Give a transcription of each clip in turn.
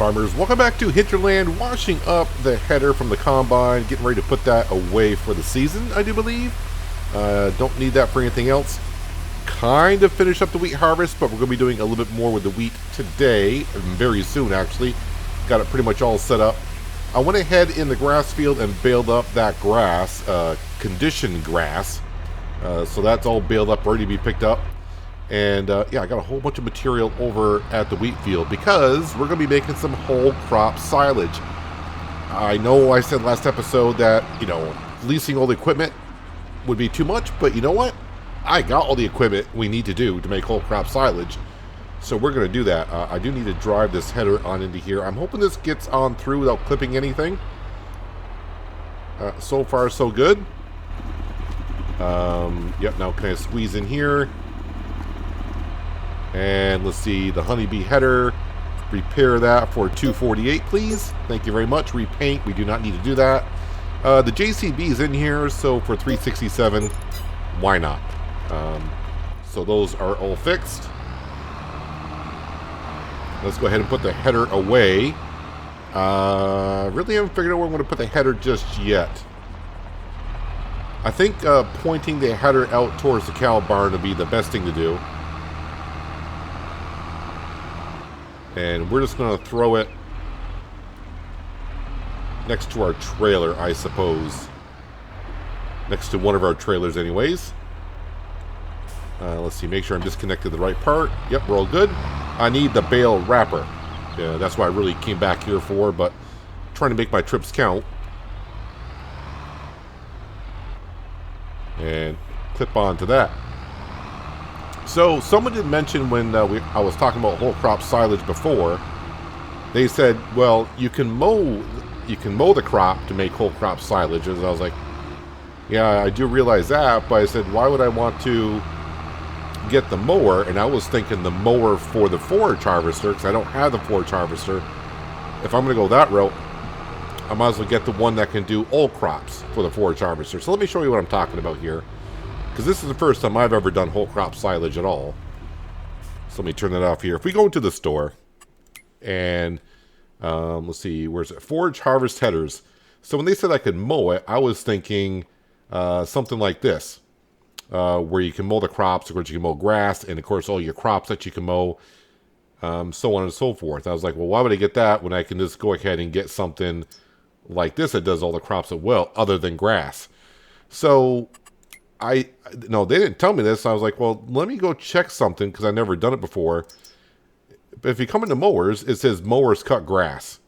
farmers, welcome back to Hinterland, washing up the header from the combine, getting ready to put that away for the season, I do believe. Don't need that for anything else. Kind of finished up the wheat harvest, but we're going to be doing a little bit more with the wheat today, very soon actually. Got it pretty much all set up. I went ahead in the grass field and baled up that grass, conditioned grass. So that's all baled up, ready to be picked up. And yeah, I got a whole bunch of material over at the wheat field because we're going to be making some whole crop silage. I know I said last episode that, leasing all the equipment would be too much, but you know what? I got all the equipment we need to do to make whole crop silage. So we're going to do that. I do need to drive this header on into here. I'm hoping this gets on through without clipping anything. So far, so good. Yep, now can I squeeze in here? And let's see, the honeybee header, repair that for $248, please. Thank you very much. Repaint, we do not need to do that. The JCB is in here, so for $367, why not? So those are all fixed. Let's go ahead and put the header away. Really haven't figured out where I'm going to put the header just yet. I think pointing the header out towards the cow barn would be the best thing to do. And we're just going to throw it next to our trailer, I suppose. Next to one of our trailers anyways. Let's see, make sure I'm disconnected the right part. Yep, we're all good. I need the bale wrapper. Yeah, that's what I really came back here for, but trying to make my trips count. And clip onto that. So someone did mention when I was talking about whole crop silage before, they said, well, you can mow the crop to make whole crop silage. And I was like, yeah, I do realize that, but I said, why would I want to get the mower? And I was thinking the mower for the forage harvester, because I don't have the forage harvester. If I'm going to go that route, I might as well get the one that can do all crops for the forage harvester. So let me show you what I'm talking about here, because this is the first time I've ever done whole crop silage at all. So let me turn that off here. If we go into the store and let's see, where's it? Forage harvest headers. So when they said I could mow it, I was thinking something like this, where you can mow the crops, of course you can mow grass, and of course all your crops that you can mow, so on and so forth. I was like, well, why would I get that when I can just go ahead and get something like this that does all the crops as well, other than grass? So no, they didn't tell me this. I was like, well, let me go check something, because I've never done it before. But if you come into mowers, it says mowers cut grass.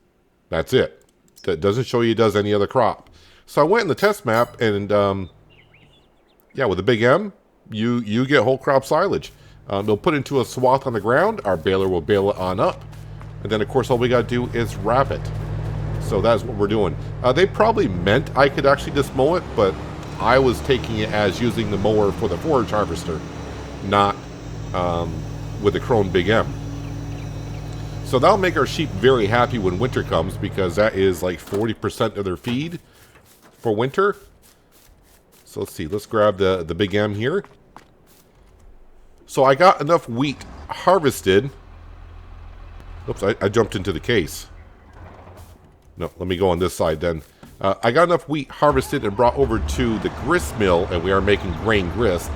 That's it. That doesn't show you it does any other crop. So I went in the test map, and yeah, with a big M, you get whole crop silage. They'll put into a swath on the ground. Our baler will bale it on up. And then, of course, all we got to do is wrap it. So that's what we're doing. They probably meant I could actually just mow it, but I was taking it as using the mower for the forage harvester, not with the Krone Big M. So that'll make our sheep very happy when winter comes, because that is like 40% of their feed for winter. So let's see, let's grab the Big M here. So I got enough wheat harvested. Oops, I jumped into the case. No, let me go on this side then. I got enough wheat harvested and brought over to the grist mill, and we are making grain grist.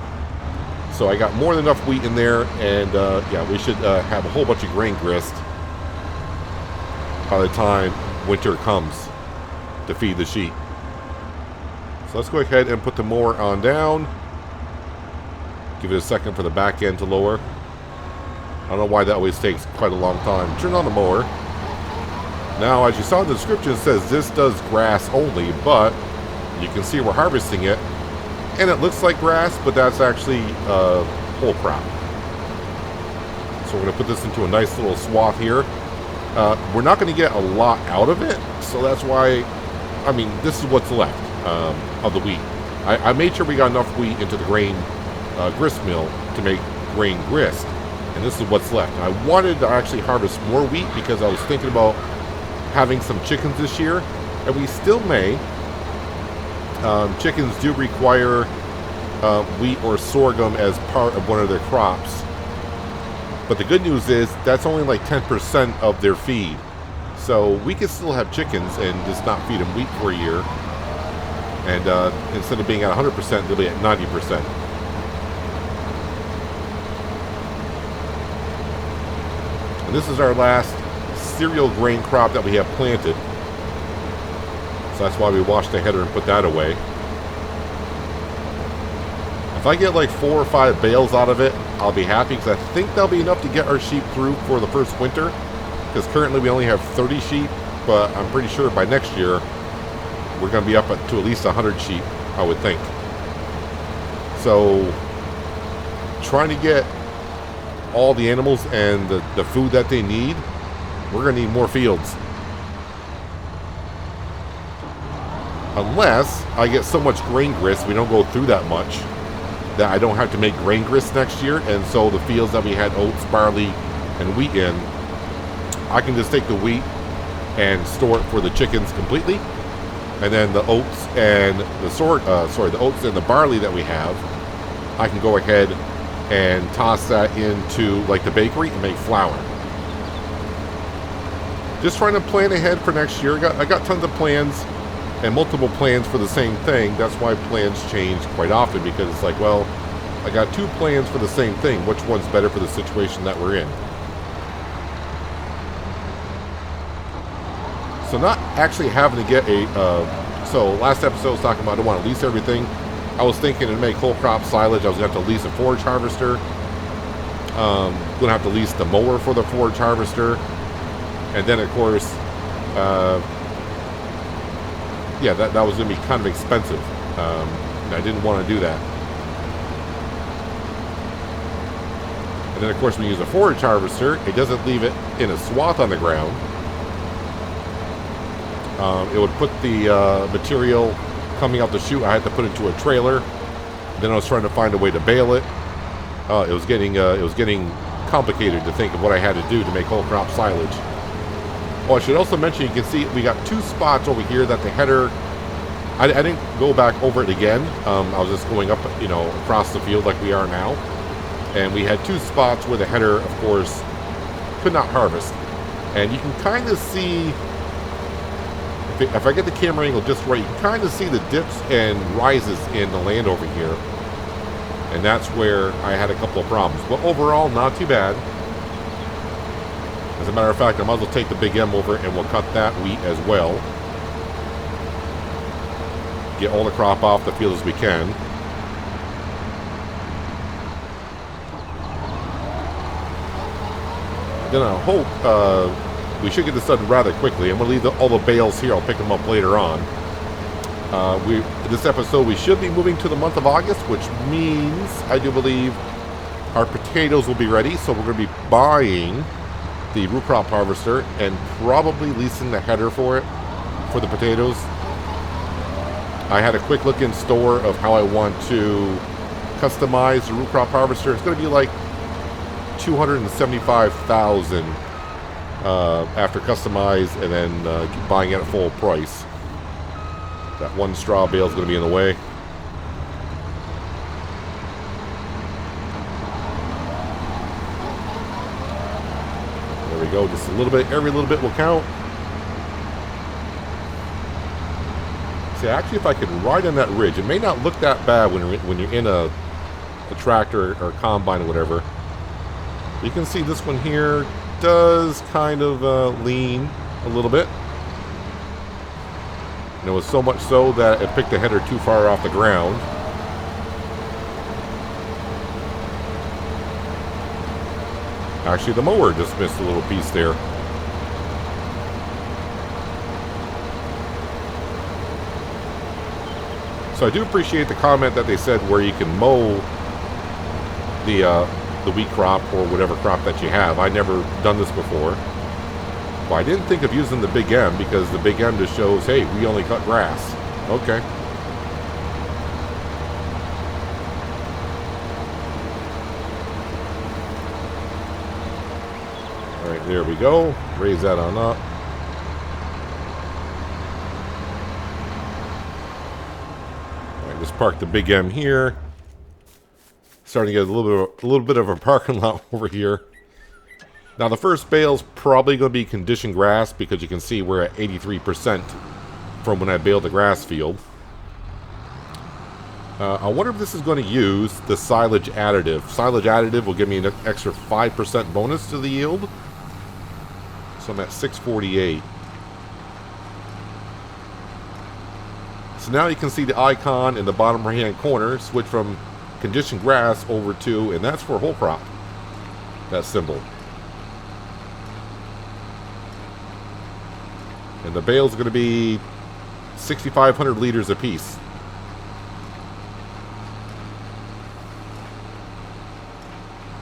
So I got more than enough wheat in there, and yeah, we should have a whole bunch of grain grist by the time winter comes to feed the sheep. So let's go ahead and put the mower on down. Give it a second for the back end to lower. I don't know why that always takes quite a long time. Turn on the mower. Now, as you saw in the description, it says this does grass only, but you can see we're harvesting it, and it looks like grass, but that's actually whole crop. So we're going to put this into a nice little swath here. We're not going to get a lot out of it, so that's why, I mean, this is what's left of the wheat. I made sure we got enough wheat into the grain grist mill to make grain grist, and this is what's left. I wanted to actually harvest more wheat because I was thinking about having some chickens this year, and we still may. Chickens do require wheat or sorghum as part of one of their crops. But the good news is that's only like 10% of their feed. So we could still have chickens and just not feed them wheat for a year. And instead of being at 100%, they'll be at 90%. And this is our last cereal grain crop that we have planted. So that's why we washed the header and put that away. If I get like 4 or 5 bales out of it, I'll be happy, because I think that'll be enough to get our sheep through for the first winter. Because currently we only have 30 sheep, but I'm pretty sure by next year we're going to be up to at least 100 sheep, I would think. So trying to get all the animals and the food that they need, we're going to need more fields. Unless I get so much grain grist, we don't go through that much, that I don't have to make grain grist next year. And so the fields that we had oats, barley, and wheat in, I can just take the wheat and store it for the chickens completely. And then the oats and the oats and the barley that we have, I can go ahead and toss that into like the bakery and make flour. Just trying to plan ahead for next year. I got tons of plans and multiple plans for the same thing. That's why plans change quite often, because it's like, well, I got 2 plans for the same thing. Which one's better for the situation that we're in? So not actually having to get a... so last episode I was talking about I don't want to lease everything. I was thinking to make whole crop silage, I was going to have to lease a forage harvester. Going to have to lease the mower for the forage harvester. And then, of course... yeah, that was going to be kind of expensive. And I didn't want to do that. And then, of course, when you use a forage harvester, it doesn't leave it in a swath on the ground. It would put the material coming out the chute. I had to put it into a trailer. Then I was trying to find a way to bale it. It was getting complicated to think of what I had to do to make whole crop silage. Oh, I should also mention, you can see we got 2 spots over here that the header, I didn't go back over it again. I was just going up, across the field like we are now. And we had 2 spots where the header, of course, could not harvest. And you can kind of see, if I get the camera angle just right, you can kind of see the dips and rises in the land over here. And that's where I had a couple of problems. But overall, not too bad. As a matter of fact, I might as well take the Big M over and we'll cut that wheat as well. Get all the crop off the field as we can. Then I hope we should get this done rather quickly. I'm going to leave all the bales here. I'll pick them up later on. This episode, we should be moving to the month of August, which means I do believe our potatoes will be ready. So we're going to be buying the root crop harvester and probably leasing the header for it, for the potatoes. I had a quick look in store of how I want to customize the root crop harvester. It's going to be like $275,000 after customize and then buying it at full price. That one straw bale is going to be in the way. There we go. Just a little bit. Every little bit will count. See, actually, if I could ride on that ridge, it may not look that bad when you're in a tractor or a combine or whatever. You can see this one here does kind of lean a little bit. And it was so much so that it picked the header too far off the ground. Actually, the mower just missed a little piece there. So I do appreciate the comment that they said where you can mow the wheat crop or whatever crop that you have. I never done this before. Well, I didn't think of using the Big M because the Big M just shows, hey, we only cut grass. Okay. All right, there we go. Raise that on up. All right, just park the Big M here. Starting to get a little bit of a parking lot over here. Now the first bale's probably going to be conditioned grass because you can see we're at 83% from when I baled the grass field. I wonder if this is going to use the silage additive. Silage additive will give me an extra 5% bonus to the yield. So I'm at 648. So now you can see the icon in the bottom right hand corner switch from conditioned grass over to, and that's for whole crop. That symbol. And the bales are going to be 6,500 liters apiece.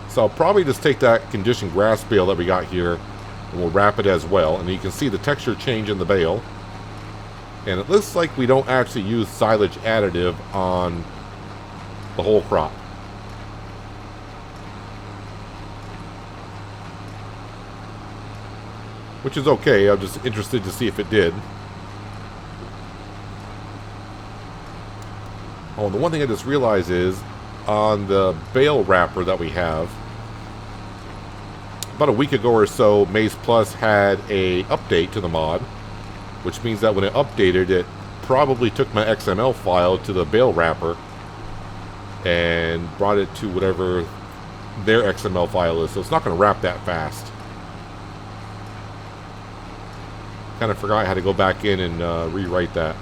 So I'll probably just take that conditioned grass bale that we got here and we'll wrap it as well. And you can see the texture change in the bale. And it looks like we don't actually use silage additive on the whole crop. Which is okay. I'm just interested to see if it did. Oh, and the one thing I just realized is on the bale wrapper that we have, about a week ago or so, Maize Plus had a update to the mod, which means that when it updated, it probably took my XML file to the bale wrapper and brought it to whatever their XML file is. So it's not going to wrap that fast. Kind of forgot I had to go back in and rewrite that.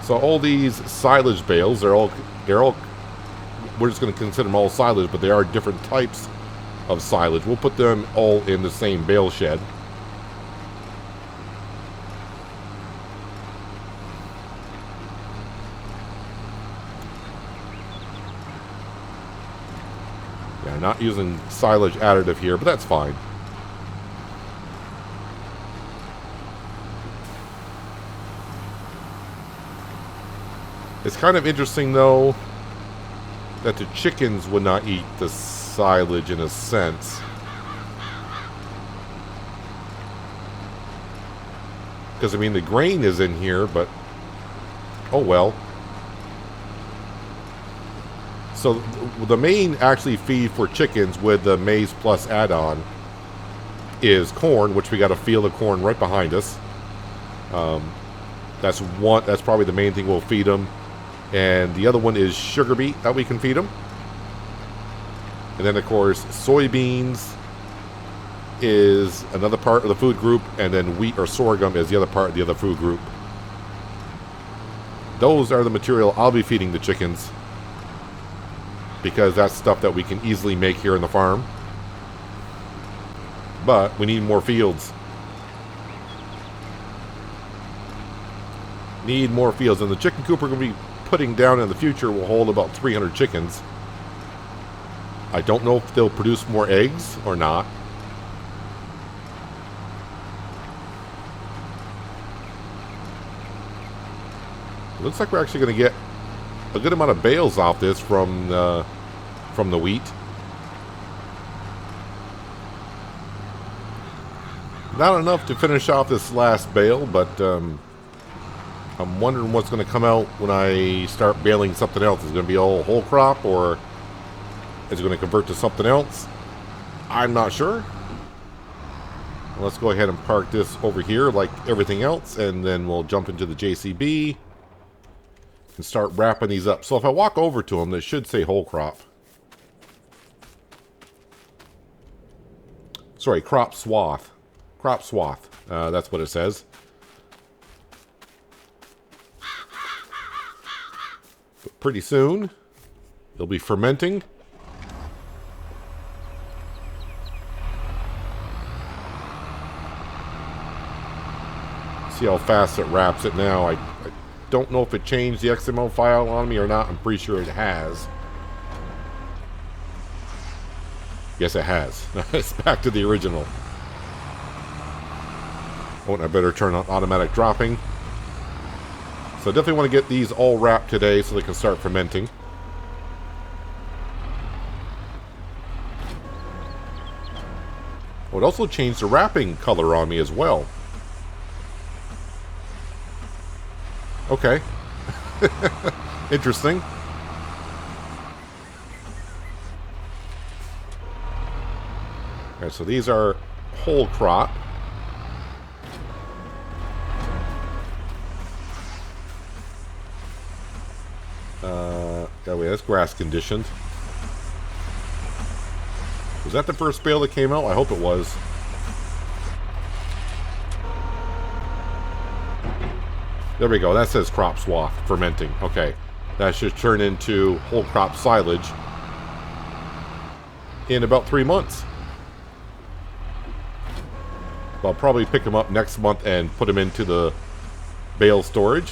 So all these silage bales, they're all, we're just going to consider them all silage, but they are different types of silage. We'll put them all in the same bale shed. Yeah, not using silage additive here, but that's fine. It's kind of interesting, though, that the chickens would not eat the silage in a sense. Because, I mean, the grain is in here, but oh well. So, the main actually feed for chickens with the Maize Plus add-on is corn, which we got a field of corn right behind us. That's probably the main thing we'll feed them. And the other one is sugar beet that we can feed them. And then, of course, soybeans is another part of the food group. And then wheat or sorghum is the other part of the other food group. Those are the material I'll be feeding the chickens, because that's stuff that we can easily make here in the farm. But we need more fields. Need more fields. And the chicken coop we're going to be putting down in the future will hold about 300 chickens. I don't know if they'll produce more eggs or not. It looks like we're actually going to get a good amount of bales off this from the wheat. Not enough to finish off this last bale, but I'm wondering what's going to come out when I start baling something else. Is it going to be all whole crop, or is it going to convert to something else? I'm not sure. Let's go ahead and park this over here like everything else, and then we'll jump into the JCB and start wrapping these up. So if I walk over to them, they should say whole crop. Sorry, crop swath. Crop swath. That's what it says. But pretty soon, it'll be fermenting. See how fast it wraps it now. I don't know if it changed the XML file on me or not. I'm pretty sure it has. Yes, it has. It's back to the original. Oh, and I better turn on automatic dropping. So I definitely want to get these all wrapped today so they can start fermenting. Oh, it also changed the wrapping color on me as well. Okay. Interesting. Alright, so these are whole crop. That way, that's grass conditioned. Was that the first bale that came out? I hope it was. There we go. That says crop swath fermenting. Okay. That should turn into whole crop silage in about 3 months. I'll probably pick them up next month and put them into the bale storage.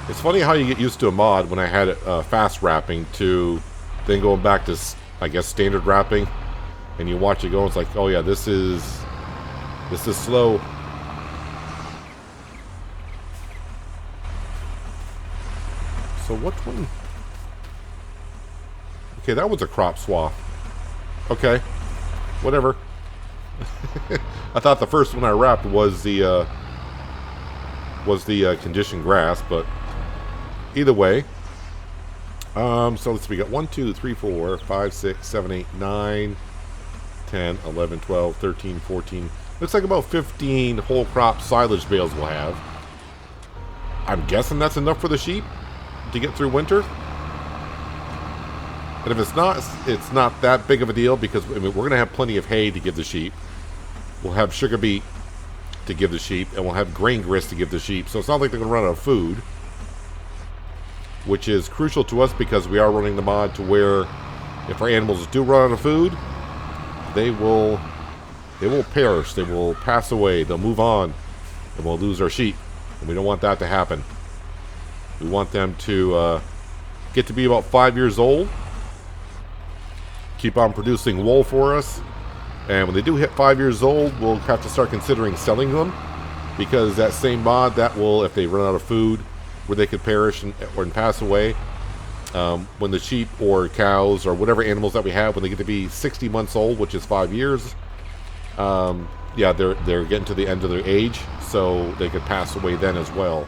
It's funny how you get used to a mod when I had it fast wrapping to then going back to, I guess, standard wrapping, and you watch it go, it's like, oh yeah, this is slow. So which one? Okay, that was a crop swath. Okay, whatever. I thought the first one I wrapped was the conditioned grass, but either way. So let's see, we got 1, 2, 3, 4, 5, 6, 7, 8, 9, 10, 11, 12, 13, 14. Looks like about 15 whole crop silage bales we'll have. I'm guessing that's enough for the sheep to get through winter. And if it's not that big of a deal, because I mean, we're going to have plenty of hay to give the sheep. We'll have sugar beet to give the sheep, and we'll have grain grist to give the sheep. So it's not like they're going to run out of food, which is crucial to us because we are running the mod to where if our animals do run out of food, they will perish. They will pass away. They'll move on, and we'll lose our sheep. And we don't want that to happen. We want them to get to be about 5 years old, keep on producing wool for us, and when they do hit 5 years old, we'll have to start considering selling them, because that same mod, that will, if they run out of food, where they could perish and pass away, when the sheep or cows or whatever animals that we have, when they get to be 60 months old, which is 5 years, yeah, they're getting to the end of their age, so they could pass away then as well.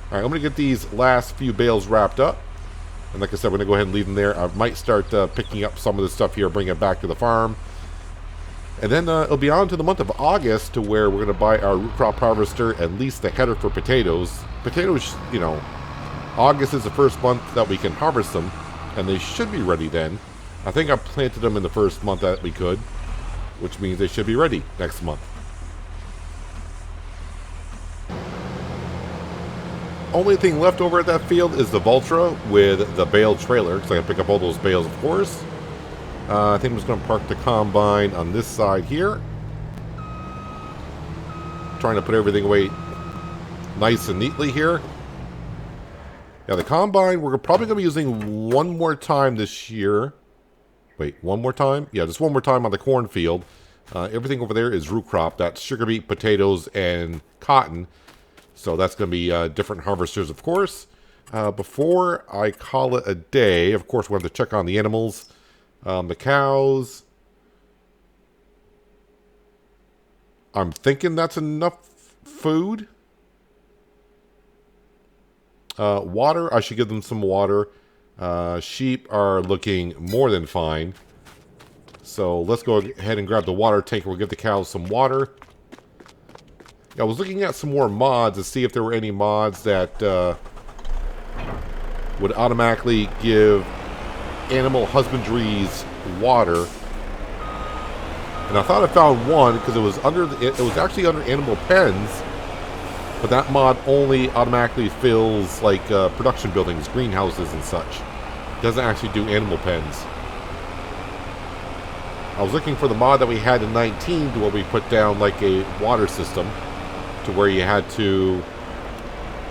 Alright, I'm going to get these last few bales wrapped up. And like I said, we're going to go ahead and leave them there. I might start picking up some of this stuff here, bring it back to the farm. And then it'll be on to the month of August to where we're going to buy our root crop harvester, at least the header for potatoes. Potatoes, you know, August is the first month that we can harvest them, and they should be ready then. I think I planted them in the first month that we could, which means they should be ready next month. Only thing left over at that field is the Valtra with the bale trailer, so I can pick up all those bales, of course. I think I'm just going to park the combine on this side here. Trying to put everything away nice and neatly here. Yeah, the combine, we're probably going to be using one more time this year. Wait, one more time? Yeah, just one more time on the cornfield. Everything over there is root crop. That's sugar beet, potatoes, and cotton. So that's going to be different harvesters, of course. Before I call it a day, of course, we have to check on the animals. The cows. I'm thinking that's enough food. Water, I should give them some water. Sheep are looking more than fine. So let's go ahead and grab the water tank. We'll give the cows some water. I was looking at some more mods to see if there were any mods that would automatically give animal husbandries water. And I thought I found one because it was actually under animal pens, but that mod only automatically fills like production buildings, greenhouses, and such. It doesn't actually do animal pens. I was looking for the mod that we had in 19 to where we put down like a water system. To where you had to...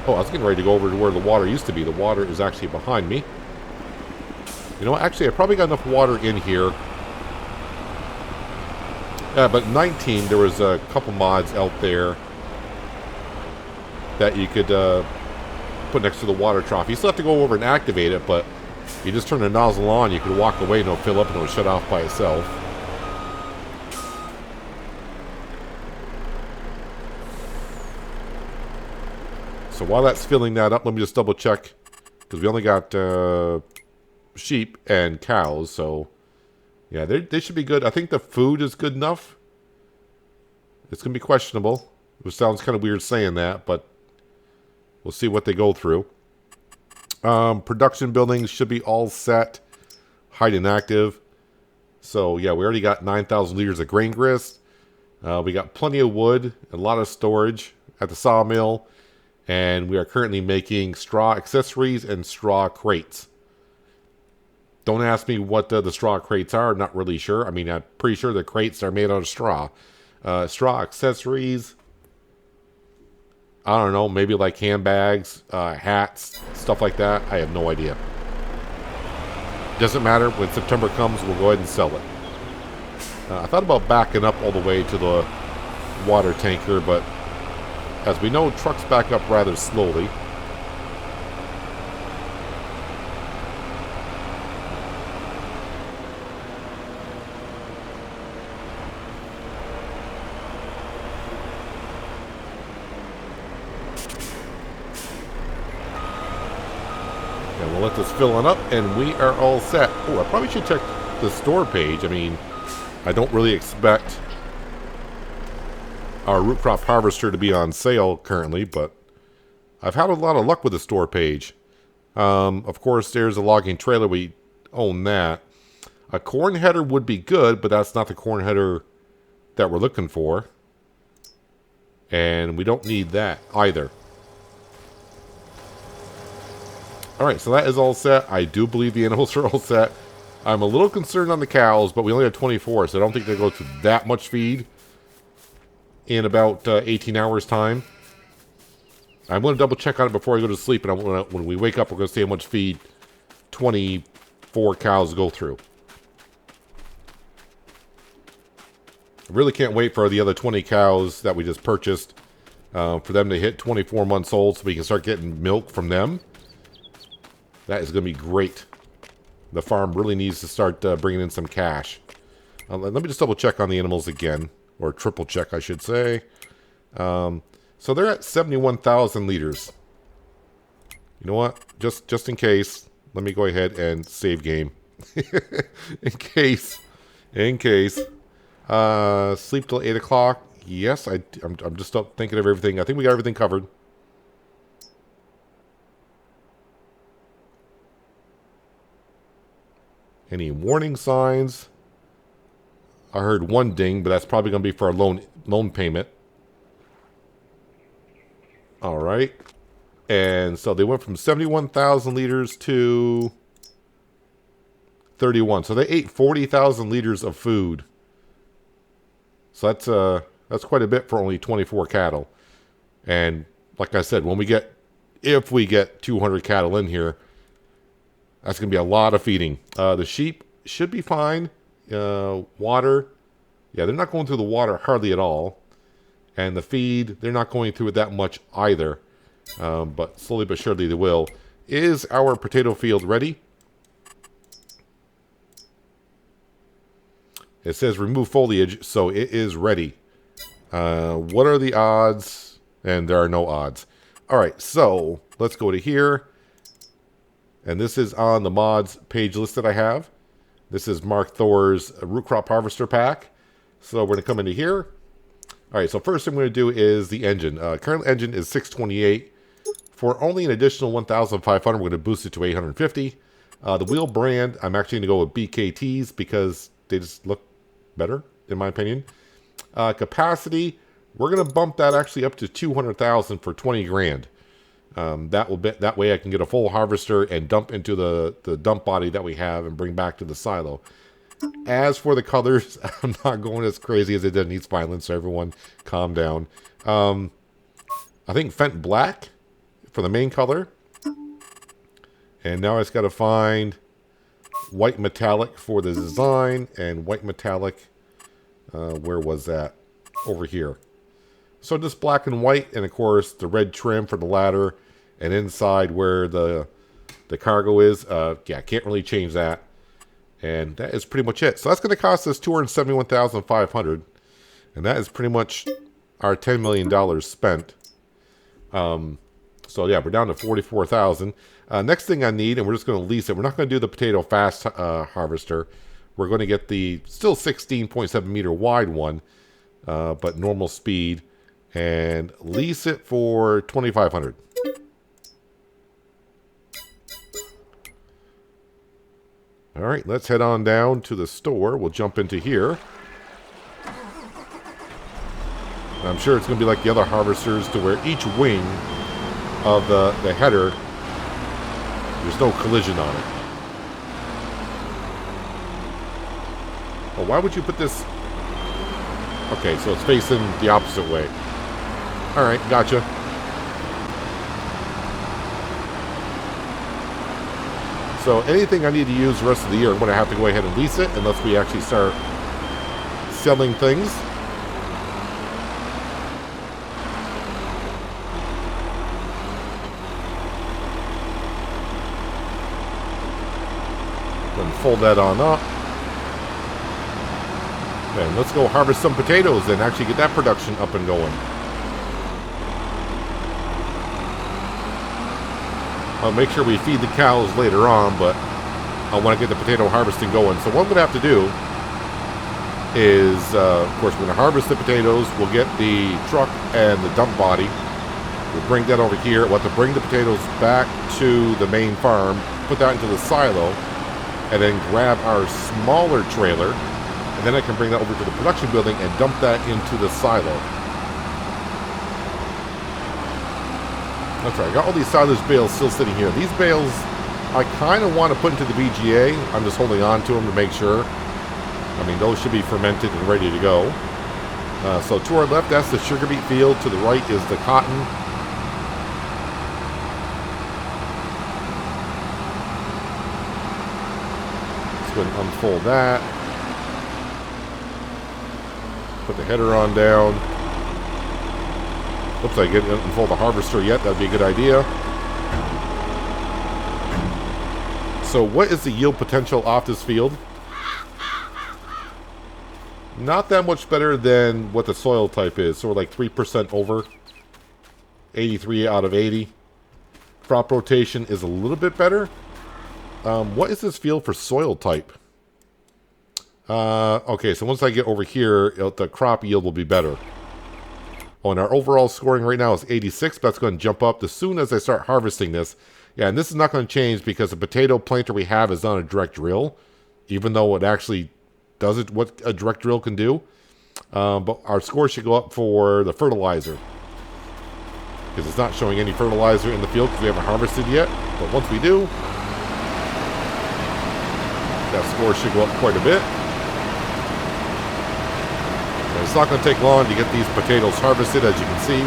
Oh, I was getting ready to go over to where the water used to be. The water is actually behind me. You know what? Actually, I probably got enough water in here. Yeah, but 19, there was a couple mods out there that you could put next to the water trough. You still have to go over and activate it, but you just turn the nozzle on, you could walk away and it'll fill up and it'll shut off by itself. So while that's filling that up, let me just double check. Because we only got sheep and cows. So yeah, they should be good. I think the food is good enough. It's going to be questionable. It sounds kind of weird saying that, but we'll see what they go through. Production buildings should be all set. Height and active. So yeah, we already got 9,000 liters of grain grist. We got plenty of wood, a lot of storage at the sawmill. And we are currently making straw accessories and straw crates. Don't ask me what the straw crates are. I'm not really sure. I mean, I'm pretty sure the crates are made out of straw. Straw accessories. I don't know. Maybe like handbags, hats, stuff like that. I have no idea. Doesn't matter. When September comes, we'll go ahead and sell it. I thought about backing up all the way to the water tanker, but as we know, trucks back up rather slowly. And we'll let this fill on up, and we are all set. Oh, I probably should check the store page. I mean, I don't really expect our root crop harvester to be on sale currently, but I've had a lot of luck with the store page. Of course, there's a logging trailer. We own that. A corn header would be good, but that's not the corn header that we're looking for. And we don't need that either. Alright, so that is all set. I do believe the animals are all set. I'm a little concerned on the cows, but we only have 24, so I don't think they go to that much feed in about 18 hours' time. I'm going to double check on it before I go to sleep, and when we wake up, we're going to see how much feed 24 cows go through. I really can't wait for the other 20 cows that we just purchased for them to hit 24 months old so we can start getting milk from them. That is going to be great. The farm really needs to start bringing in some cash. Let me just double check on the animals again. Or triple check, I should say. So they're at 71,000 liters. You know what? Just in case, let me go ahead and save game. In case. Sleep till 8 o'clock. Yes, I'm just thinking of everything. I think we got everything covered. Any warning signs? I heard one ding, but that's probably going to be for a loan payment. All right. And so they went from 71,000 liters to 31. So they ate 40,000 liters of food. So that's quite a bit for only 24 cattle. And like I said, if we get 200 cattle in here, that's going to be a lot of feeding. The sheep should be fine. Water, yeah, they're not going through the water hardly at all. And the feed, they're not going through it that much either. But slowly but surely they will. Is our potato field ready? It says remove foliage, so it is ready. What are the odds? And there are no odds. All right, so let's go to here. And this is on the mods page list that I have. This is Mark Thor's root crop harvester pack. So we're going to come into here. All right, so first thing I'm going to do is the engine. Current engine is 628. For only an additional 1,500, we're going to boost it to 850. The wheel brand, I'm actually going to go with BKTs because they just look better, in my opinion. Capacity, we're going to bump that actually up to 200,000 for 20 grand. That way I can get a full harvester and dump into the dump body that we have and bring back to the silo. As for the colors, I'm not going as crazy as it did in East Violence, so everyone calm down. I think Fent Black for the main color. And now I just got to find white metallic for the design and white metallic, where was that? Over here. So just black and white, and of course the red trim for the ladder, and inside where the cargo is. Yeah, can't really change that. And that is pretty much it. So that's going to cost us $271,500, and that is pretty much our $10 million spent. So yeah, we're down to 44,000. Next thing I need, and we're just going to lease it. We're not going to do the potato fast harvester. We're going to get the still 16.7 meter wide one, but normal speed, and lease it for 2,500. All right, let's head on down to the store. We'll jump into here. And I'm sure it's going to be like the other harvesters, to where each wing of the header, there's no collision on it. Well, why would you put this? Okay, so it's facing the opposite way. All right, gotcha. So anything I need to use the rest of the year, I'm going to have to go ahead and lease it unless we actually start selling things. Then fold that on up. And let's go harvest some potatoes and actually get that production up and going. I'll make sure we feed the cows later on, but I want to get the potato harvesting going. So what I'm going to have to do is, of course, we're going to harvest the potatoes. We'll get the truck and the dump body. We'll bring that over here. We'll have to bring the potatoes back to the main farm, put that into the silo, and then grab our smaller trailer. And then I can bring that over to the production building and dump that into the silo. That's right, I got all these silage bales still sitting here. These bales, I kind of want to put into the BGA. I'm just holding on to them to make sure. I mean, those should be fermented and ready to go. So to our left, that's the sugar beet field. To the right is the cotton. Let's go ahead and unfold that. Put the header on down. Oops, I didn't unfold the harvester yet. That'd be a good idea. So what is the yield potential off this field? Not that much better than what the soil type is. So we're like 3% over. 83 out of 80. Crop rotation is a little bit better. What is this field for soil type? Okay, so once I get over here, the crop yield will be better. Oh, and our overall scoring right now is 86, but that's going to jump up as soon as I start harvesting this. Yeah, and this is not going to change because the potato planter we have is on a direct drill, even though it actually does it what a direct drill can do. But our score should go up for the fertilizer, because it's not showing any fertilizer in the field because we haven't harvested yet. But once we do, that score should go up quite a bit. And it's not going to take long to get these potatoes harvested, as you can see.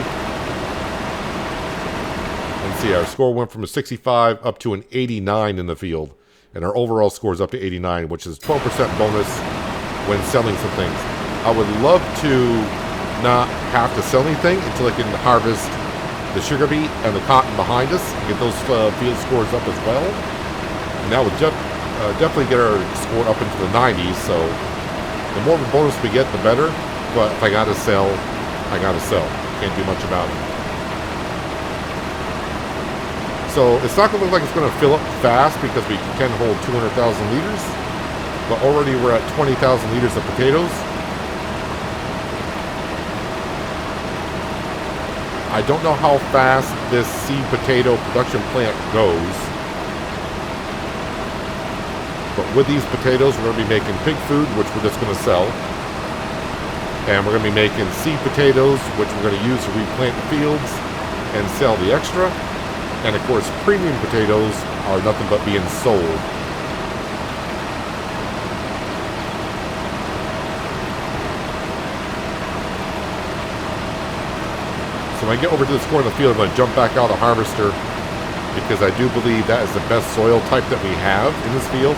And see, our score went from a 65 up to an 89 in the field. And our overall score is up to 89, which is 12% bonus when selling some things. I would love to not have to sell anything until I can harvest the sugar beet and the cotton behind us and get those field scores up as well. And that would definitely get our score up into the 90s. So the more of a bonus we get, the better. But if I gotta sell, I gotta sell. Can't do much about it. So it's not gonna look like it's gonna fill up fast because we can hold 200,000 liters. But already we're at 20,000 liters of potatoes. I don't know how fast this seed potato production plant goes. But with these potatoes, we're gonna be making pig food, which we're just gonna sell. And we're going to be making seed potatoes, which we're going to use to replant the fields and sell the extra. And of course, premium potatoes are nothing but being sold. So when I get over to this corner of the field, I'm going to jump back out of the harvester, because I do believe that is the best soil type that we have in this field.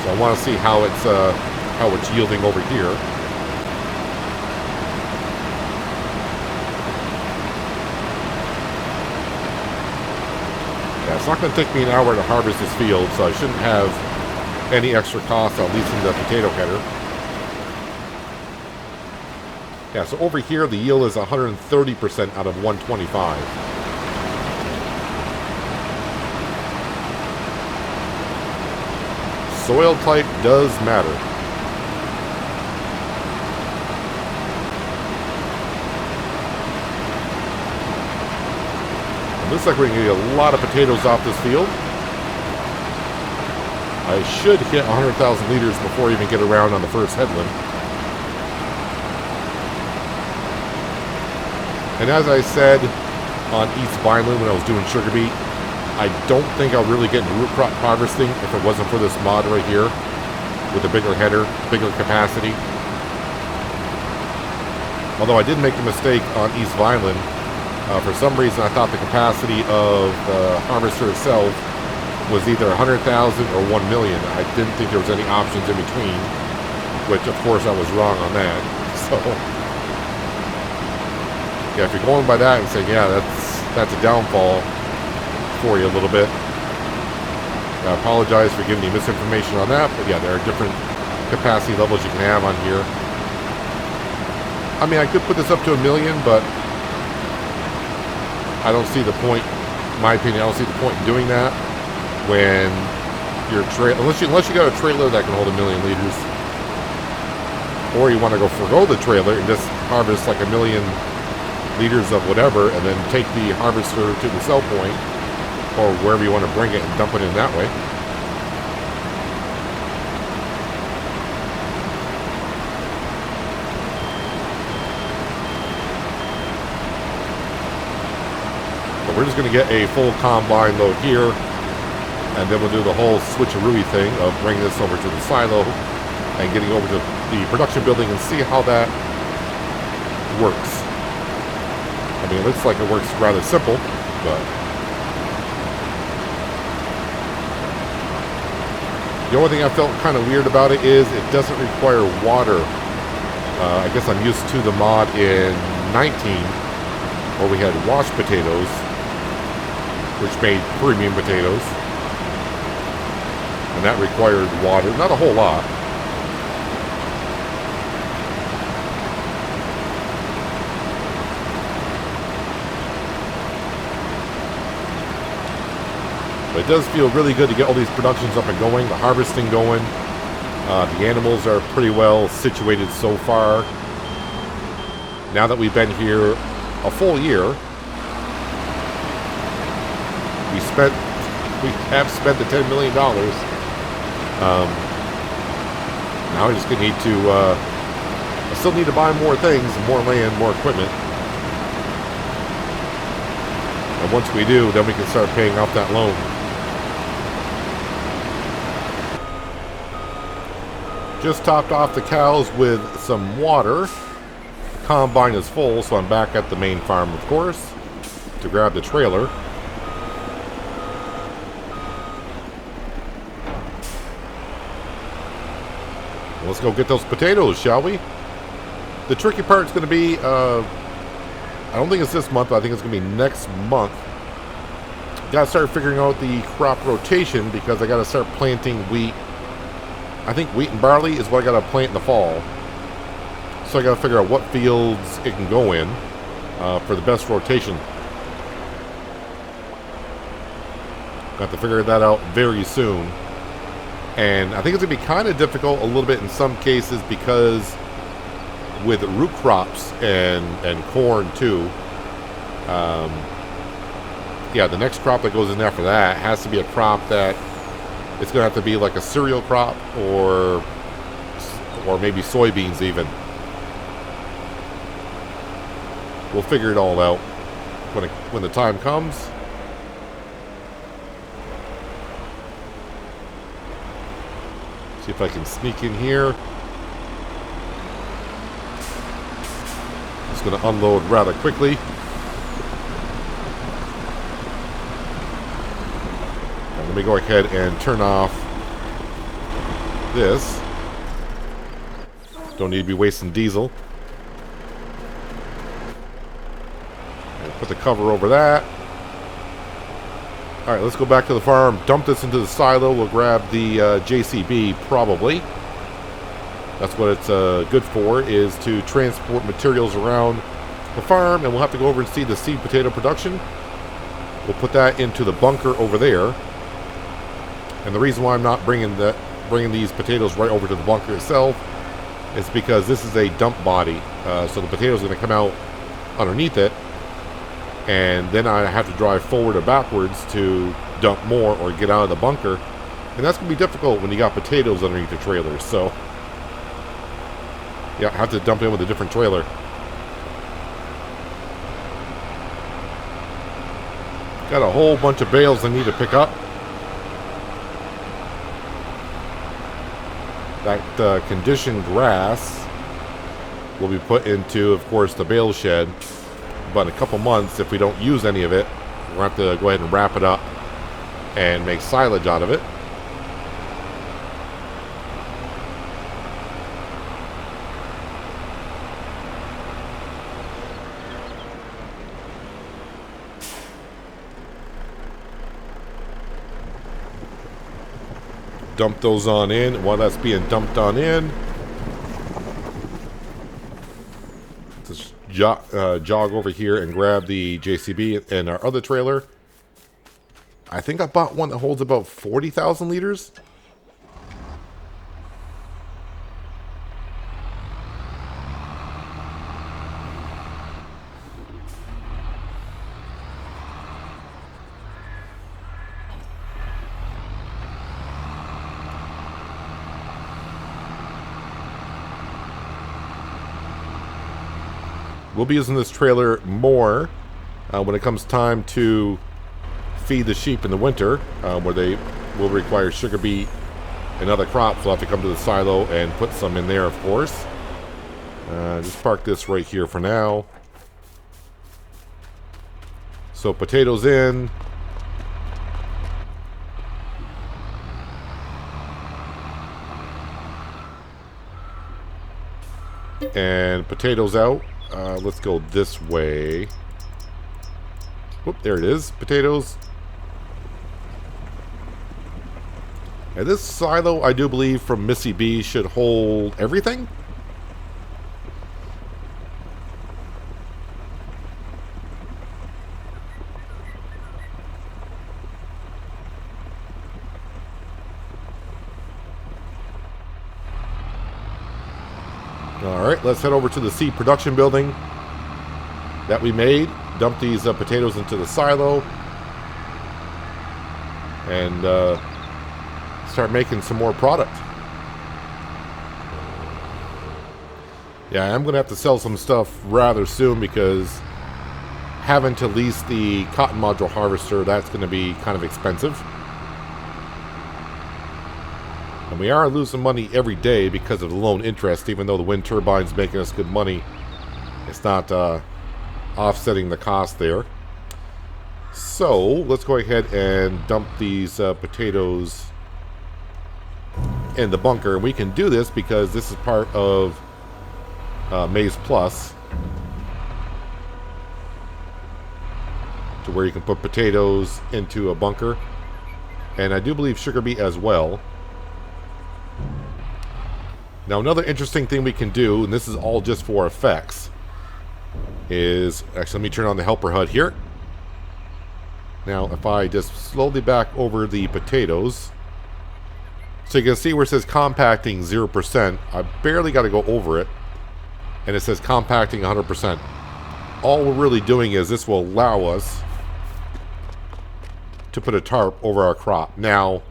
I want to see how it's yielding over here. Yeah, it's not going to take me an hour to harvest this field, so I shouldn't have any extra cost on leasing the potato header. Yeah, so over here the yield is 130% out of 125. Soil type does matter. It looks like we're going to get a lot of potatoes off this field. I should hit 100,000 liters before I even get around on the first headland. And as I said on East Vineland when I was doing sugar beet, I don't think I'll really get into root crop harvesting if it wasn't for this mod right here with a bigger header, bigger capacity. Although I did make a mistake on East Vineland. For some reason, I thought the capacity of the harvester itself was either 100,000 or 1 million. I didn't think there was any options in between, which of course I was wrong on that. So, yeah, if you're going by that and saying, yeah, that's a downfall for you a little bit, I apologize for giving you misinformation on that, but yeah, there are different capacity levels you can have on here. I mean, I could put this up to 1 million, but I don't see the point, in my opinion, I don't see the point in doing that when your unless you got a trailer that can hold 1 million liters, or you want to go forgo the trailer and just harvest like 1 million liters of whatever, and then take the harvester to the sell point or wherever you want to bring it and dump it in that way. But we're just going to get a full combine load here, and then we'll do the whole switcheroo thing of bringing this over to the silo and getting over to the production building and see how that works. I mean, it looks like it works rather simple, but the only thing I felt kind of weird about it is it doesn't require water. I guess I'm used to the mod in 19 where we had washed potatoes, which made premium potatoes, and that required water, not a whole lot. But it does feel really good to get all these productions up and going, the harvesting going. The animals are pretty well situated so far. Now that we've been here a full year, we have spent the $10 million. Now I just need to, I still need to buy more things, more land, more equipment. And once we do, then we can start paying off that loan. Just topped off the cows with some water. The combine is full, so I'm back at the main farm, of course, to grab the trailer. Let's go get those potatoes, shall we? The tricky part's going to be, I don't think it's this month, but I think it's going to be next month. Got to start figuring out the crop rotation because I got to start planting wheat. I think wheat and barley is what I got to plant in the fall. So I got to figure out what fields it can go in for the best rotation. Got to figure that out very soon. And I think it's going to be kind of difficult a little bit in some cases because with root crops and corn too, yeah, the next crop that goes in after that has to be a crop that it's going to have to be like a cereal crop or maybe soybeans even. We'll figure it all out when the time comes. See if I can sneak in here. Just going to unload rather quickly. Let me go ahead and turn off this. Don't need to be wasting diesel. And put the cover over that. Alright, let's go back to the farm, dump this into the silo. We'll grab the JCB probably. That's what it's good for, is to transport materials around the farm, and we'll have to go over and see the seed potato production. We'll put that into the bunker over there. And the reason why I'm not bringing these potatoes right over to the bunker itself is because this is a dump body. So the potatoes are going to come out underneath it, and then I have to drive forward or backwards to dump more or get out of the bunker. And that's going to be difficult when you got potatoes underneath the trailers. So yeah, I have to dump in with a different trailer. Got a whole bunch of bales I need to pick up. That conditioned grass will be put into, of course, the bale shed. But in a couple months, if we don't use any of it, we'll have to go ahead and wrap it up and make silage out of it. Dump those on in. While that's being dumped on in, just jog over here and grab the JCB and our other trailer. I think I bought one that holds about 40,000 liters. We'll be using this trailer more when it comes time to feed the sheep in the winter, where they will require sugar beet and other crops. We'll have to come to the silo and put some in there, of course. Just park this right here for now. So potatoes in. And potatoes out. Let's go this way. Whoop, there it is. Potatoes. And this silo, I do believe, from Missy B should hold everything. Alright, let's head over to the seed production building that we made. Dump these potatoes into the silo. And start making some more product. Yeah, I'm going to have to sell some stuff rather soon because having to lease the cotton module harvester, that's going to be kind of expensive. And we are losing money every day because of the loan interest, even though the wind turbine's making us good money. It's not offsetting the cost there. So, let's go ahead and dump these potatoes in the bunker. And we can do this because this is part of Maize Plus, to where you can put potatoes into a bunker. And I do believe sugar beet as well. Now, another interesting thing we can do, and this is all just for effects, is... Actually, let me turn on the helper HUD here. Now, if I just slowly back over the potatoes, so you can see where it says compacting 0%. I barely got to go over it, and it says compacting 100%. All we're really doing is this will allow us to put a tarp over our crop. Now,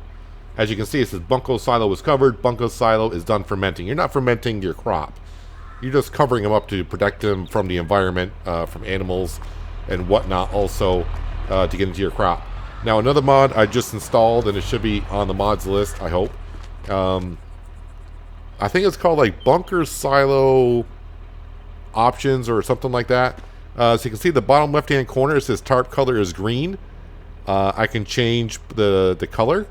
as you can see, it says bunco silo is covered. Bunco silo is done fermenting. You're not fermenting your crop. You're just covering them up to protect them from the environment, from animals and whatnot, also to get into your crop. Now, another mod I just installed, and it should be on the mods list, I hope. I think it's called like bunker silo options or something like that. So you can see the bottom left-hand corner, it says tarp color is green. I can change the color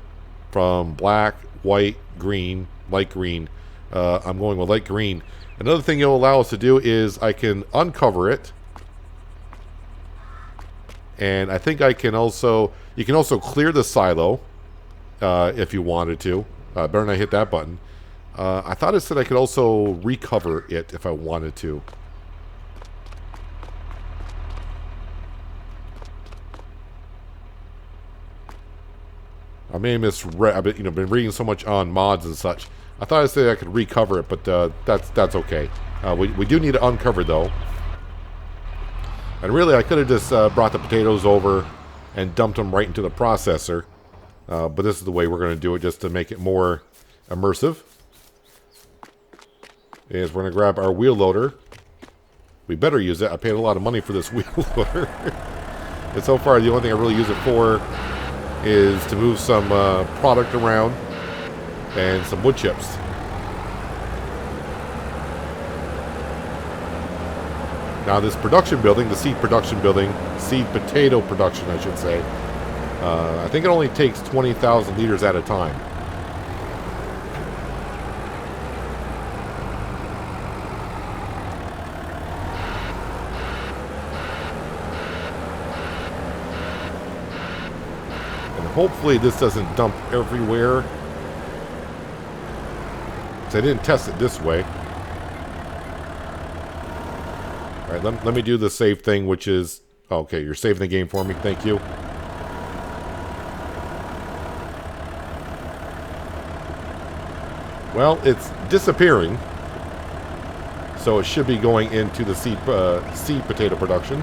from black, white, green, light green. I'm going with light green. Another thing it'll allow us to do is I can uncover it. And I think I can also... You can also clear the silo if you wanted to. Better not hit that button. I thought it said I could also recover it if I wanted to. I may have misread. I've been, been reading so much on mods and such. I thought it said I could recover it, but that's okay. We do need to uncover though. And really, I could have just brought the potatoes over and dumped them right into the processor. But this is the way we're going to do it, just to make it more immersive. Is we're going to grab our wheel loader. We better use it. I paid a lot of money for this wheel loader. And so far, the only thing I really use it for is to move some product around and some wood chips. Now this production building, the seed production building, seed potato production I should say, I think it only takes 20,000 liters at a time. And hopefully this doesn't dump everywhere. Because I didn't test it this way. Alright, let me do the save thing, which is... Okay, you're saving the game for me. Thank you. Well, it's disappearing. So it should be going into the seed potato production.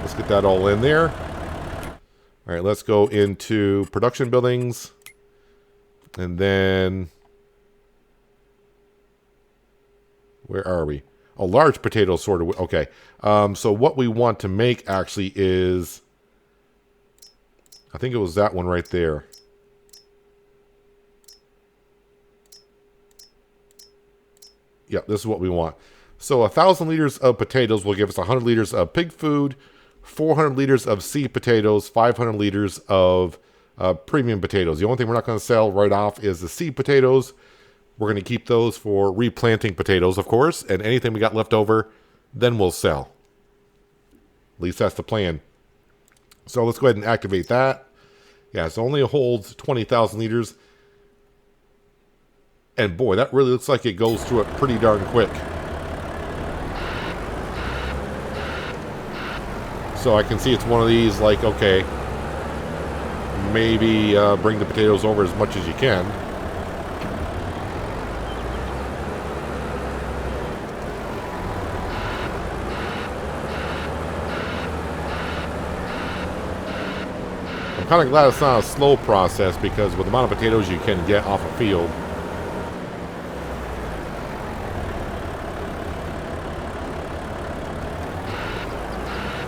Let's get that all in there. Alright, let's go into production buildings. And then... Where are we? A large potato sort of... Okay. So what we want to make actually is... I think it was that one right there. Yeah, this is what we want. So 1,000 liters of potatoes will give us 100 liters of pig food, 400 liters of seed potatoes, 500 liters of premium potatoes. The only thing we're not going to sell right off is the seed potatoes. We're going to keep those for replanting potatoes, of course, and anything we got left over, then we'll sell. At least that's the plan. So let's go ahead and activate that. Yeah, so only holds 20,000 liters. And boy, that really looks like it goes through it pretty darn quick. So I can see it's one of these, like, okay, maybe bring the potatoes over as much as you can. I'm kind of glad it's not a slow process, because with the amount of potatoes you can get off a field.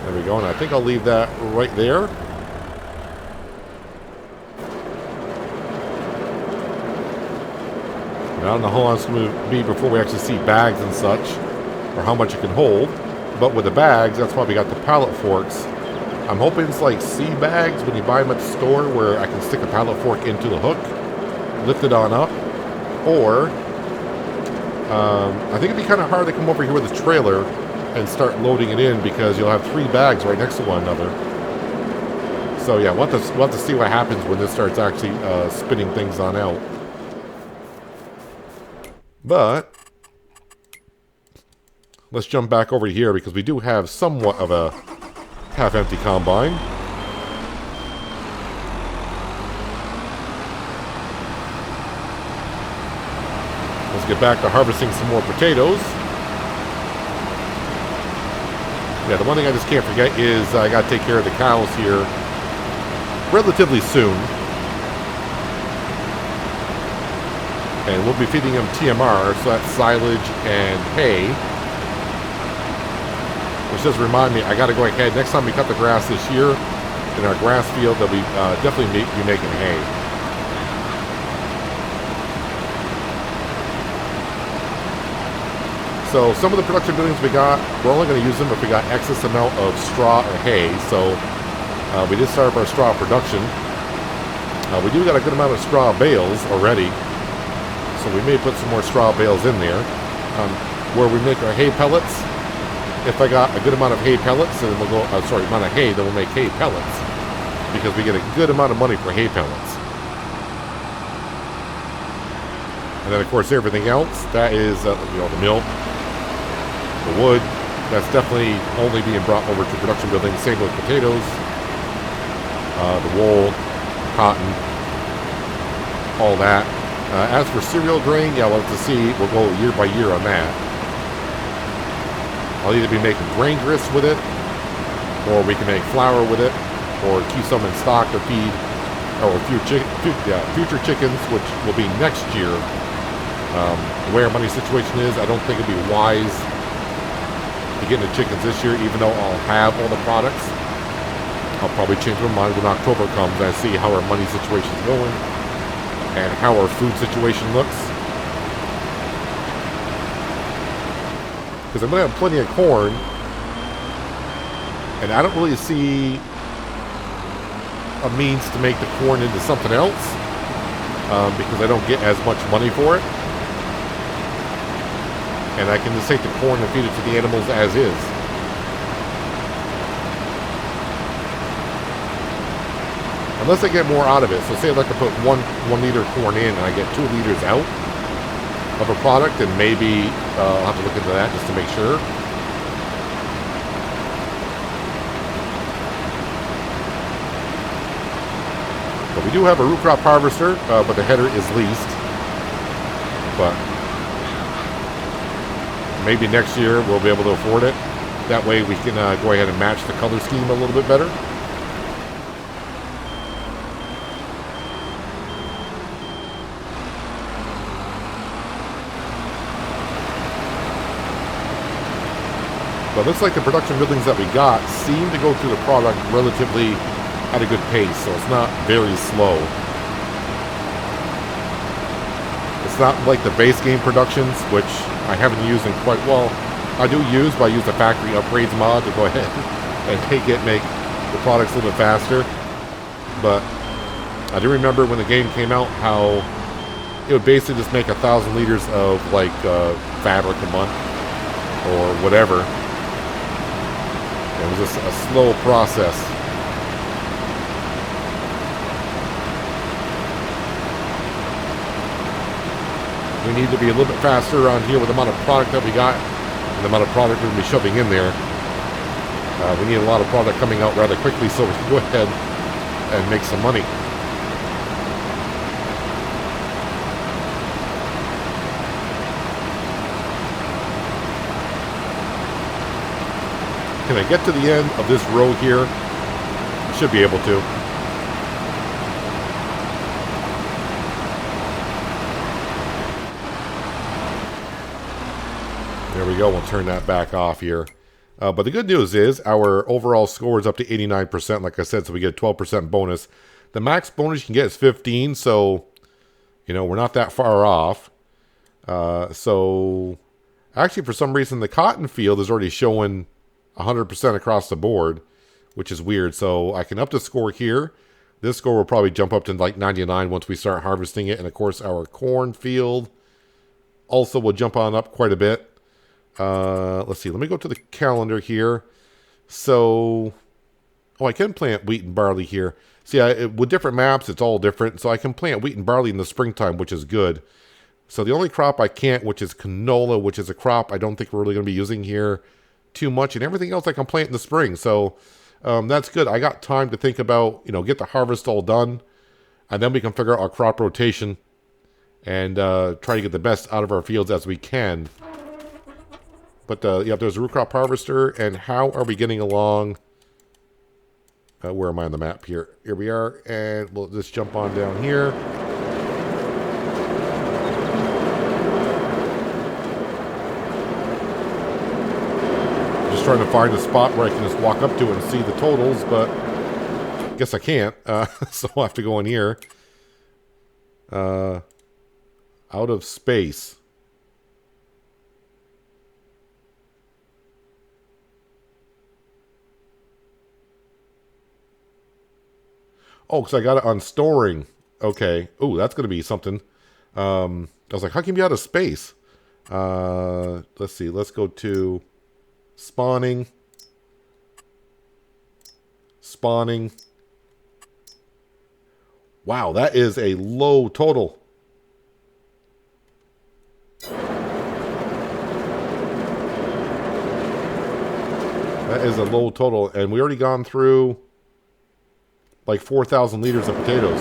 There we go, and I think I'll leave that right there. And I don't know how long it's going to be before we actually see bags and such, or how much it can hold. But with the bags, that's why we got the pallet forks. I'm hoping it's like seed bags when you buy them at the store, where I can stick a pallet fork into the hook, lift it on up. Or, I think it'd be kind of hard to come over here with a trailer and start loading it in, because you'll have 3 bags right next to one another. So yeah, we'll have to see what happens when this starts actually spinning things on out. But let's jump back over here, because we do have somewhat of a half-empty combine. Let's get back to harvesting some more potatoes. Yeah, the one thing I just can't forget is I got to take care of the cows here relatively soon. And we'll be feeding them TMR, so that's silage and hay. Which does remind me, I got to go ahead. Next time we cut the grass this year, in our grass field, they'll be definitely be making hay. So some of the production buildings we got, we're only going to use them if we got excess amount of straw or hay. So we did start up our straw production. We do got a good amount of straw bales already. So we may put some more straw bales in there. Where we make our hay pellets, if I got a good amount of hay pellets, then we'll go, amount of hay, then we'll make hay pellets. Because we get a good amount of money for hay pellets. And then, of course, everything else, that is, you know, the milk, the wood, that's definitely only being brought over to production buildings. Same with potatoes, the wool, cotton, all that. As for cereal grain, yeah, we'll have to see. We'll go year by year on that. I'll either be making grain grist with it, or we can make flour with it, or keep some in stock to feed or future chickens, which will be next year. The way our money situation is, I don't think it'd be wise to get into chickens this year, even though I'll have all the products. I'll probably change my mind when October comes and I see how our money situation is going and how our food situation looks. Because I'm going to have plenty of corn, and I don't really see a means to make the corn into something else, because I don't get as much money for it. And I can just take the corn and feed it to the animals as is. Unless I get more out of it. So say I'd like to put 1 liter corn in and I get 2 liters out of a product, and maybe I'll have to look into that just to make sure. But we do have a root crop harvester, but the header is leased. But maybe next year we'll be able to afford it. That way we can go ahead and match the color scheme a little bit better. But it looks like the production buildings that we got seem to go through the product relatively at a good pace, so it's not very slow. It's not like the base game productions, which I haven't used in quite well. I do use, but I use the factory upgrades mod to go ahead and make the products a little bit faster. But I do remember when the game came out how it would basically just make 1,000 liters of like fabric a month or whatever. It was just a slow process. We need to be a little bit faster around here with the amount of product that we got and the amount of product we're going to be shoving in there. We need a lot of product coming out rather quickly so we can go ahead and make some money. Can I get to the end of this row here? I should be able to. There we go. We'll turn that back off here. But the good news is our overall score is up to 89%, like I said, so we get a 12% bonus. The max bonus you can get is 15, so, you know, we're not that far off. So, actually, for some reason, the cotton field is already showing 100% across the board, which is weird. So I can up the score here. This score will probably jump up to like 99 once we start harvesting it. And of course, our corn field also will jump on up quite a bit. Let's see. Let me go to the calendar here. So, I can plant wheat and barley here. See, with different maps, it's all different. So I can plant wheat and barley in the springtime, which is good. So the only crop I can't, which is canola, which is a crop I don't think we're really going to be using here too much, and everything else I can plant in the spring. So that's good. I got time to think about, you know, get the harvest all done, and then we can figure out our crop rotation and try to get the best out of our fields as we can. But yeah, there's a root crop harvester. And how are we getting along? Where am I on the map here? Here we are, and we'll just jump on down here. Trying to find a spot where I can just walk up to it and see the totals, but I guess I can't, so I'll have to go in here. Out of space. Oh, because I got it on storing. Okay. Oh, that's going to be something. I was like, how can you be out of space? Let's see. Let's go to spawning. Spawning. Wow, that is a low total. That is a low total. And we already gone through like 4,000 liters of potatoes.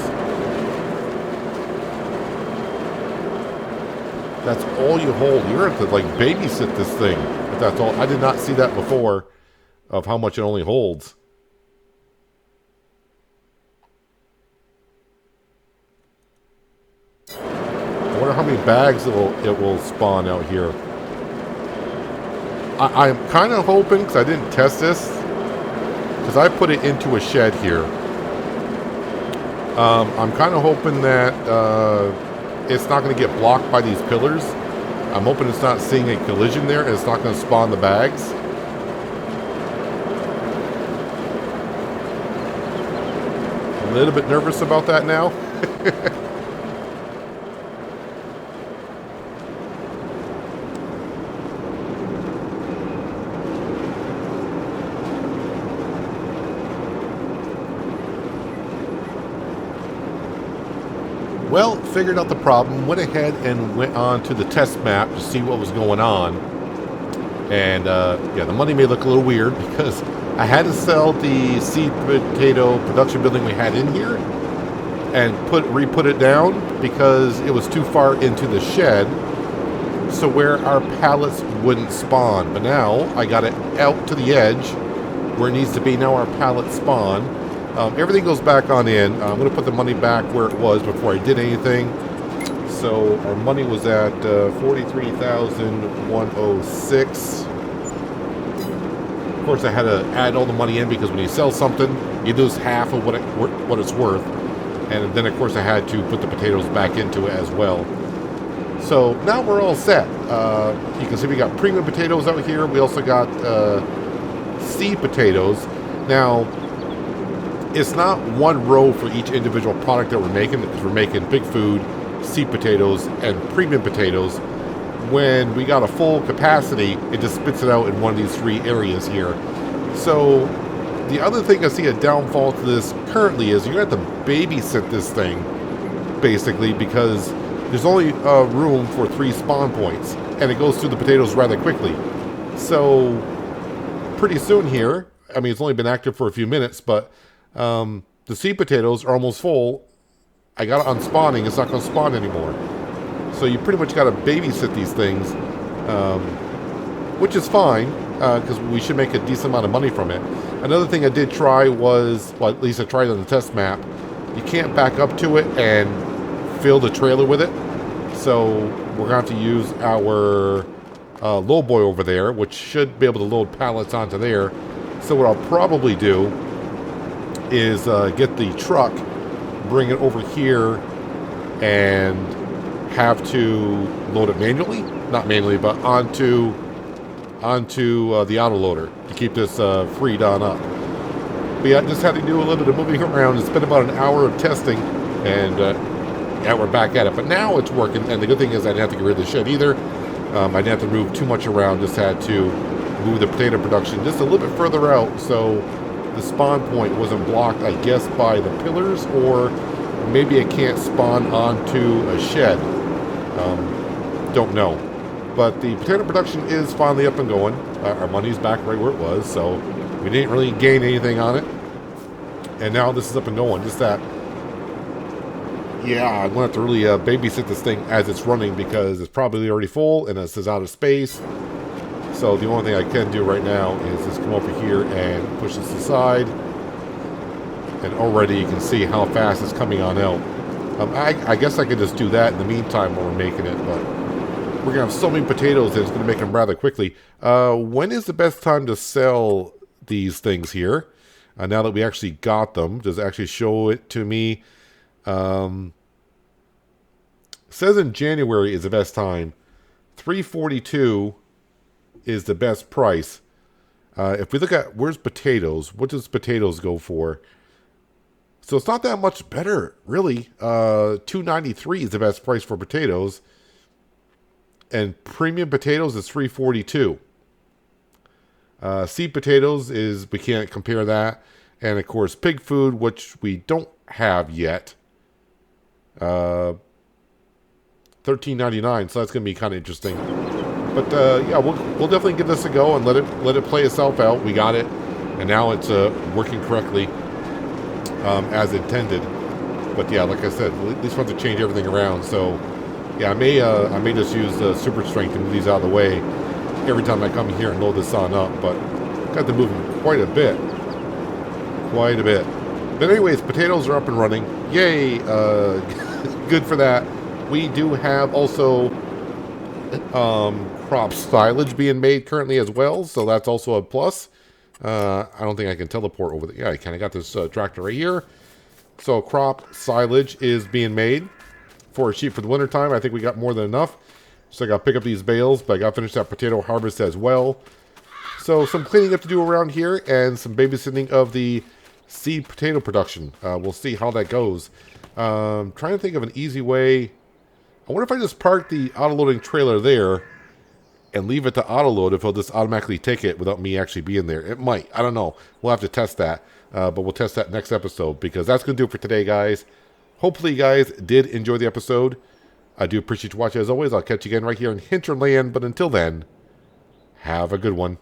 That's all you hold. You're going to have to like babysit this thing. If that's all. I did not see that before of how much it only holds. I wonder how many bags it will spawn out here. I'm kind of hoping, because I didn't test this, because I put it into a shed here. I'm kind of hoping that it's not going to get blocked by these pillars. I'm hoping it's not seeing a collision there and it's not going to spawn the bags. A little bit nervous about that now. Well, figured out the problem, went ahead and went on to the test map to see what was going on. And yeah, the money may look a little weird because I had to sell the seed potato production building we had in here and re-put it down because it was too far into the shed, so where our pallets wouldn't spawn. But now I got it out to the edge where it needs to be. Now our pallets spawn. Everything goes back on in. I'm going to put the money back where it was before I did anything. So our money was at 43,106. Of course, I had to add all the money in because when you sell something, you lose half of what it's worth. And then, of course, I had to put the potatoes back into it as well. So now we're all set. You can see we got premium potatoes out here. We also got seed potatoes. Now, it's not one row for each individual product that we're making, because we're making big food, seed potatoes, and premium potatoes. When we got a full capacity, it just spits it out in one of these three areas here. So the other thing I see a downfall to this currently is you're going to have to babysit this thing, basically, because there's only room for 3 spawn points, and it goes through the potatoes rather quickly. So pretty soon here, I mean, it's only been active for a few minutes, but the seed potatoes are almost full. I got it on spawning. It's not going to spawn anymore. So you pretty much got to babysit these things, which is fine, because we should make a decent amount of money from it. Another thing I did try was, well, at least I tried on the test map, you can't back up to it and fill the trailer with it. So we're going to have to use our low boy over there, which should be able to load pallets onto there. So what I'll probably do is get the truck, bring it over here, and have to load it manually. Not manually, but onto the autoloader to keep this freed on up. But yeah, just had to do a little bit of moving around. It's been about an hour of testing, and yeah, we're back at it. But now it's working, and the good thing is I didn't have to get rid of the shed either. I didn't have to move too much around. Just had to move the potato production just a little bit further out, so the spawn point wasn't blocked, I guess, by the pillars, or maybe it can't spawn onto a shed. Don't know. But the potato production is finally up and going. Our money's back right where it was, so we didn't really gain anything on it. And now this is up and going. Just that, yeah, I'm going to have to really babysit this thing as it's running, because it's probably already full and it's out of space. So the only thing I can do right now is just come over here and push this aside. And already you can see how fast it's coming on out. I guess I could just do that in the meantime while we're making it, but we're going to have so many potatoes that it's going to make them rather quickly. When is the best time to sell these things here? Now that we actually got them, does it actually show it to me? It says in January is the best time. $3.42 is the best price. If we look at where's potatoes, what does potatoes go for? So it's not that much better, really. $2.93 is the best price for potatoes, and premium potatoes is $3.42. Seed potatoes is, we can't compare that, and of course pig food, which we don't have yet. $13.99, so that's going to be kind of interesting. But But yeah, we'll definitely give this a go and let it play itself out. We got it, and now it's working correctly as intended. But yeah, like I said, these ones to change everything around. So yeah, I may just use super strength to move these out of the way every time I come here and load this on up. But got to move them quite a bit, But anyways, potatoes are up and running. Yay! Good for that. We do have also crop silage being made currently as well, so that's also a plus. I don't think I can teleport over there. Yeah, I kind of got this tractor right here. So crop silage is being made for sheep for the wintertime. I think we got more than enough. So I got to pick up these bales, but I got to finish that potato harvest as well. So some cleaning up to do around here and some babysitting of the seed potato production. We'll see how that goes. Trying to think of an easy way. I wonder if I just park the auto-loading trailer there and leave it to auto-load, if it'll just automatically take it without me actually being there. It might. I don't know. We'll have to test that. But we'll test that next episode, because that's going to do it for today, guys. Hopefully you guys did enjoy the episode. I do appreciate you watching as always. I'll catch you again right here in Hinterland. But until then, have a good one.